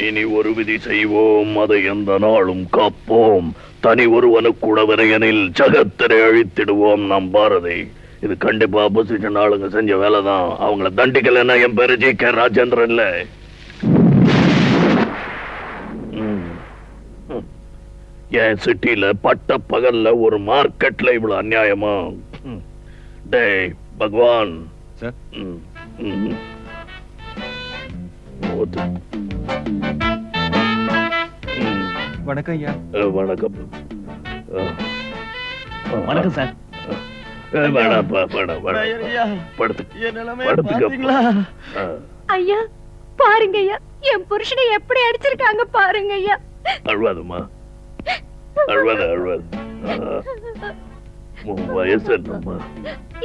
இனி ஒரு விதி செய்வோம், அதை எந்த நாளும் காப்போம். தனி ஒருவனுக்கூட விரையனில் ஜகத்திரை அழித்திடுவோம் நம் பாரதி. இது கண்டிப்பா ஆப்போசிஷன் ஆளுங்க செஞ்ச வேலைதான். அவங்கள தண்டிக்கலன்னா என் பேரு ஜி.கே. ராஜேந்திரன் இல்ல. என் சிட்டில பட்ட பகல்ல ஒரு மார்க்கெட்ல இவ்வளவு அநியாயமா? டேய் பகவான் சார். வணக்கம் ஐயா. வணக்கம். வணக்கம் சார். ஐயா பாருங்க ஐயா, என் புருஷனை எப்படி அடிச்சிருக்காங்க பாருங்க ஐயா. அழுவாதுமா, அழுவாது அழுவாது. வயசு என்னம்மா?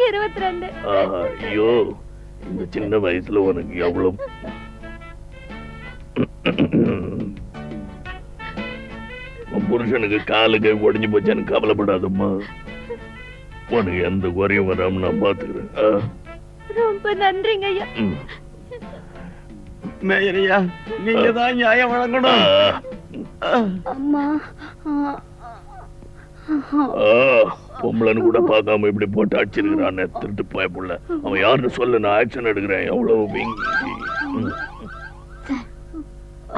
22. ஐயோ, இந்த சின்ன வயசுல உனக்கு எவ்வளவு புருஷனுக்கு காலுக்கு உடஞ்சு போச்சான்னு கவலைப்படாதம்மா. உனக்கு எந்த குறையும் வராம நான் பாத்துக்கிறேன். ரொம்ப நன்றிங்க ஐயா. மேயரையா, நீங்க தான் நியாயம் வழங்கணும். அம்மா பொம்பளைன்னு கூட பார்க்காம இப்படி போட்டு அடிச்சிருக்கிறான் திருட்டு போய புள்ள. அவன் யாருன்னு சொல்லு, நான் ஆக்ஷன் எடுக்கிறேன். எவ்வளவு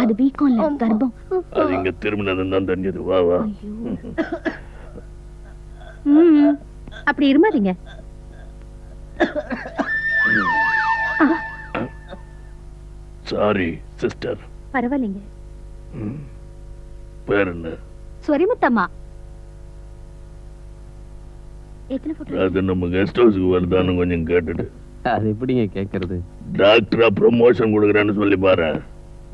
அது வீக்கம்ல கர்ப்பம். அது இங்க திரும்பினதுன்னு தான் தெரிஞ்சது. வா வா. அப்படி இருமாதீங்க. Sorry sister. பரவாயில்லைங்க. பேர் என்ன? சொரிமுத்தம்மா. அது நம்ம கெஸ்ட் ஹவுஸ்க்கு வருதான்னு கொஞ்சம் கேட்டுட்டு. அது எப்படிங்க கேக்குறது? டாக்டரா ப்ரமோஷன் கொடுக்குறேன்னு சொல்லி பாரு.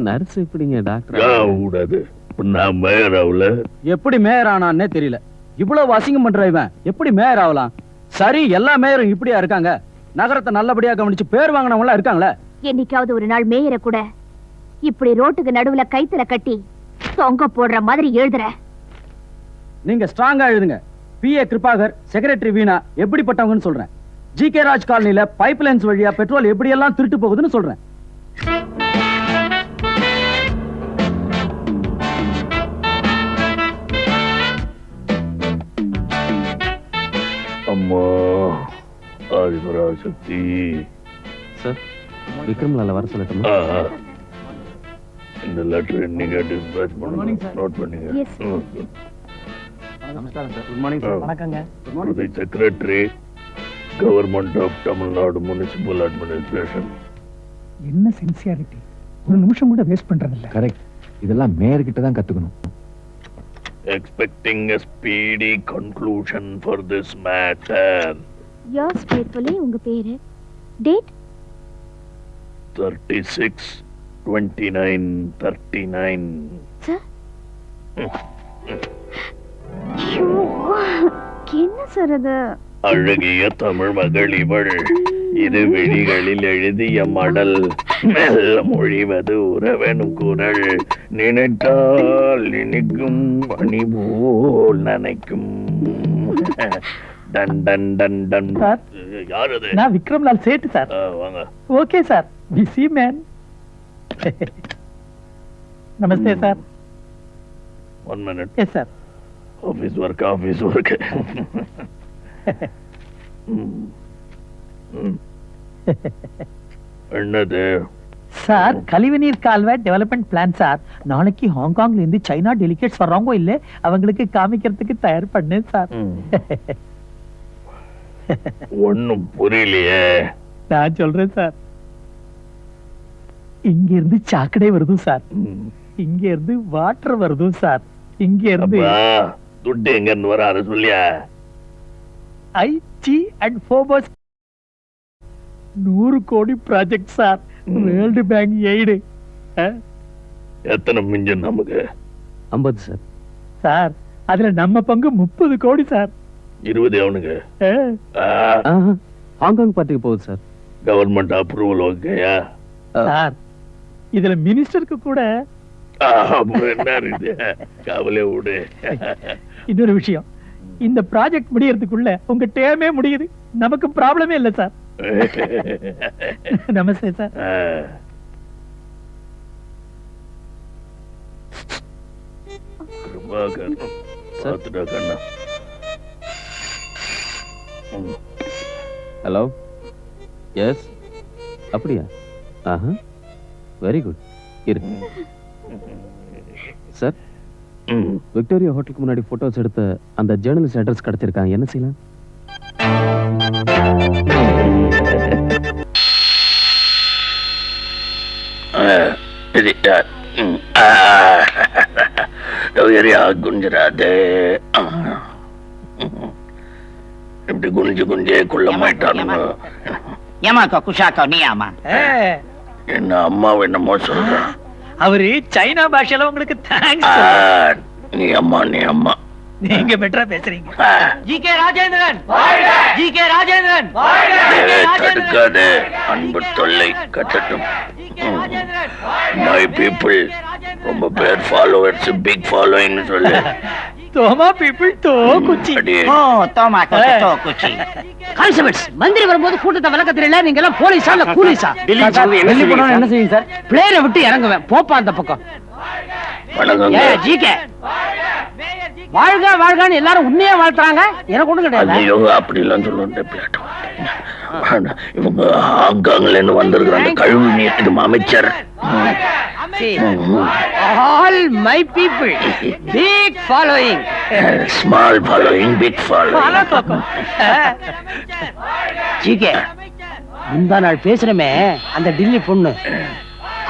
நர்ஸ் எப்படிங்க டாக்டர் கூடாது? நான் மேயர் ஆகல. எப்படி மேயர் ஆனான்னே தெரியல. இவ்வளவு அசிங்கம் பண்ற இவன் எப்படி மேயர் ஆகலாம்? சரி, எல்லா மேயரும் இப்படியா இருக்காங்க? நகரத்தை நல்லபடியா கவனிச்சு பேர் வாங்கினவங்களா இருக்காங்களே. என்னைக்காவது ஒரு நாள் மேயரை கூட இப்படி ரோட்டுக்கு நடுவுல கைத்துல கட்டி தொங்க போடுற மாதிரி எழுதுற. நீங்க ஸ்ட்ராங்கா எழுதுங்க. பி.ஏ. கிருபாகர், செக்ரட்டரி வீணா எப்படிப்பட்டவங்கன்னு சொல்றேன். ஜி.கே. ராஜ் காலனில பைப் லைன்ஸ் வழியா பெட்ரோல் எப்படியெல்லாம் திருட்டு போகுதுன்னு சொல்றேன். அம்மா ஆதிபராசக்தி. சார், விக்ரம்லால வர சொல்லட்டுமா? இந்த லெட்டர் இன்னைக்கு டிஸ்பேட்ச் பண்ணுங்க. நோட் பண்ணுங்க. நமஸ்காரம் சார். Good morning sir. வணக்கங்க. Good morning. Secretary, government of Tamil Nadu municipal administration. என்ன சின்சியாரிட்டி! ஒரு நிமிஷம் கூட வேஸ்ட் பண்றது இல்ல. கரெக்ட். இதெல்லாம் மேயர் கிட்ட தான் கத்துக்கணும். Expecting a speedy conclusion for this matter. Yours faithfully. உங்க பேரு? Date? 36/29/39. Sir? என்ன சார் அது? அழகிய தமிழ் மகள் இவள். இது விழிகளில் எழுதிய மடல். மெல்ல மொழிவது உறவெனும் குரல். நினைத்தால் நினைக்கும் பணி போல் நினைக்கும். டன் டன் டன் டன். யார் அது? நான் விக்ரம்லால் சேட்டு சார். வாங்க. Okay sir. Busy man. நமஸ்தே sir. 1 minute. Yes sir. Office work. என்னது சார்? கழிவுநீர் கால்வாய் டெவலப்மெண்ட் பிளான் சார். நாளைக்கு ஹாங்காங்ல இருந்து சைனா டெலிகேட்ஸ் வர்றவங்க இல்ல, அவங்களுக்கு காமிக்கிறதுக்கு தயார் பண்ணேன் சார். ஒண்ணும் புரியலையே. நான் சொல்றேன் சார். இங்க இருந்து சாக்கடை வருது சார். இங்க இருந்து வாட்டர் வருது சார். இங்க இருந்து துட்டு எங்க இருந்து வர அதை சொல்லியா? ஐடி அண்ட் ஃபோபோஸ் 100 கோடி project sir. World bank aid. எத்தனை மிஞ்சம் நமக்கு? 50 சார். சார், அதுல நம்ம பங்கு 30 கோடி சார். 20 அவனுக்கு. ஹாங்காங் பார்ட்டிக்கு போகுது சார். கவர்மெண்ட் அப்ரூவல் ஓகேயா? சார், இதுல மினிஸ்டருக்கு கூட என்ன இருக்கு? கவலை விடு. இன்னொரு விஷயம், இந்த ப்ராஜெக்ட் முடியறதுக்குள்ள உங்க டேமே முடியுது. நமக்கு ப்ராப்ளமே இல்ல சார். நமஸ்தே சார். கிருபாகர் சார். பார்த்துட்டா கண்ணா. ஹலோ எஸ் அப்படியா ஆஹா வெரி குட் இரு சார் விக்டோரியா ஹோட்டலுக்கு முன்னாடி போட்டோஸ் எடுத்த அந்த ஜேர்னலிஸ்ட் அட்ரஸ் கிடைச்சிருக்காங்க என்ன செய்யலாம் குஞ்சராது இப்படி குனிஞ்சு குஞ்சே குள்ளமாயிட்டானுங்க. ஏமாக்கோ குஷாக்கோ நீ ஆமா என்ன அம்மாவை என்னமோ சொல்றான். அவரு சைனா பாஷையில உங்களுக்கு தேங்க்ஸ் நீ அம்மா நீ அம்மா. நீங்க பெட்டரா பேசுறீங்க. G K Rajendran G K Rajendran தடுக்காது அன்பு தொல்லை கட்டட்டும். மை பீப்புள் ரொம்ப பேர் ஃபாலோவர்ஸ் பிக் ஃபாலோயிங் சொல்லு. தோமா பீப்புள் தோ குச்சி அடியே ஓ தோமாக்கோ தோ குச்சி கான்ஸ்டபிள்ஸ் மந்திரி வரும்போது கூட்டத்தை விளக்க தெரியல நீங்க எல்லாம் போலீஸா இல்ல கூலீஸா டெல்லி போனோம்னு என்ன செய்யுங்க சார்? பிளேனை விட்டு இறங்குவேன் போப்பா அந்த பக்கம் வணக்கங்க. ஜிகே வாழ்க வாழ்கான்னு எல்லாரும் உண்மையா வாழ்த்துறாங்க எனக்கு ஒண்ணு கிடையாது ஐயோ அப்படிலாம் சொல்லுங்க. இவங்க ஹாங்காங்ல இருந்து வந்திருக்கிற கழிவு நீர் அமைச்சர். All my people big following small following big following. GK முந்தா நாள் பேசுறமே அந்த டில்லி பொண்ணு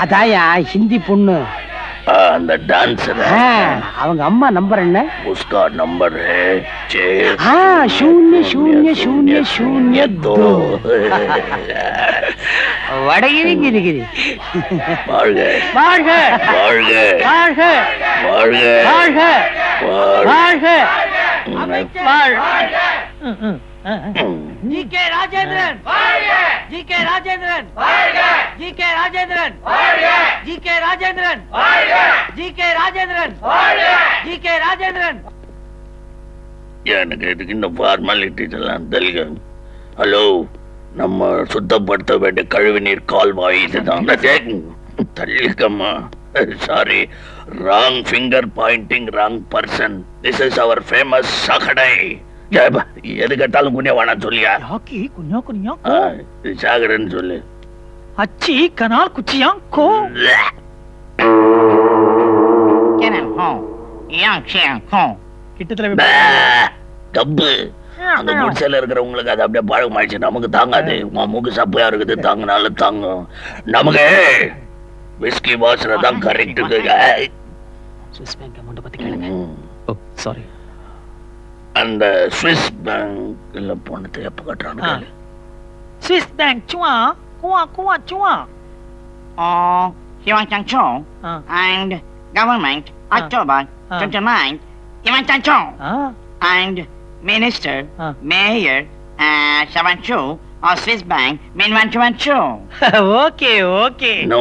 அதாயா ஹிந்தி பொண்ணு அந்த டான்சர் அவங்க அம்மா நம்பர் என்ன उसका नंबर है शून्य शून्य शून्य शून्य दो வடகிரி கிரிகிரி வாழ்க வாழ்க வாழ்க வாழ்க வாழ்க வாழ்க வாழ்க G K Rajendran G K Rajendran G K Rajendran G K Rajendran G K Rajendran G K Rajendran. எனக்கு இதுக்கு இந்த ஃபார்மாலிட்டிஸ் எல்லாம் தெரியல. ஹலோ நம்ம சுத்தப்படுத்த வேண்டிய கழிவு நீர் கால்வாய் இதுதான். தள்ளிக்கம்மா sorry wrong finger pointing wrong person. This is our famous sakkadai. எது கேட்டாலும் குனியா வேணாம் சொல்லியா? யாக்கி குன்யா குன்யா இது சாக்கடைன்னு சொல்லு. அச்சி கனால் குச்சியா கோ கேனன் ஹோ யாங் ஷியாங் ஹோ கிட்டத்துல கப்பு அந்த குடிசையில இருக்கிறவங்களுக்கு அது அப்படியே பழகமாயிடுச்சு. நமக்கு தாங்காது. மூக்கு சப்பையா இருக்குது தாங்கினாலும் தாங்கும். நமக்கு விஸ்கி வாசனை தான் கரெக்ட். ஸ்விஸ் பேங்க் அமௌண்ட் பத்தி கேளுங்க ஓ சாரி அந்த ஸ்விஸ் பேங்க்ல போனது எப்ப கட்டுறாங்க? ஸ்விஸ் பேங்க் சுவா குவா குவா சுவா ஓ Hiwang Chang Cho and government October 29 Hiwang Chang Cho and minister mayor Shawan Chu of Swiss Bank Minwan Chuan Chu. Okay okay no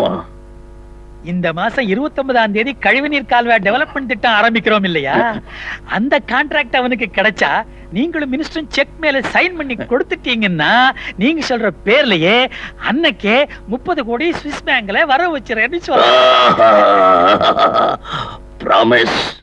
இந்த மாசம் 29ஆம் தேதி கழிவுநீர் கால்வாய் டெவலப்மெண்ட் திட்டம் ஆரம்பிக்கிறோம் இல்லையா? அந்த கான்ட்ராக்ட் அவனுக்கு கிடைச்சா நீங்களும் மினிஸ்டரும் செக் மேல சைன் பண்ணி கொடுத்துட்டீங்கன்னா நீங்க சொல்ற பேர்லயே அன்னைக்கே 30 கோடி ஸ்விஸ் பேங்க்ல வர வச்சிரேன்னு சொல்றேன். ப்ராமிஸ்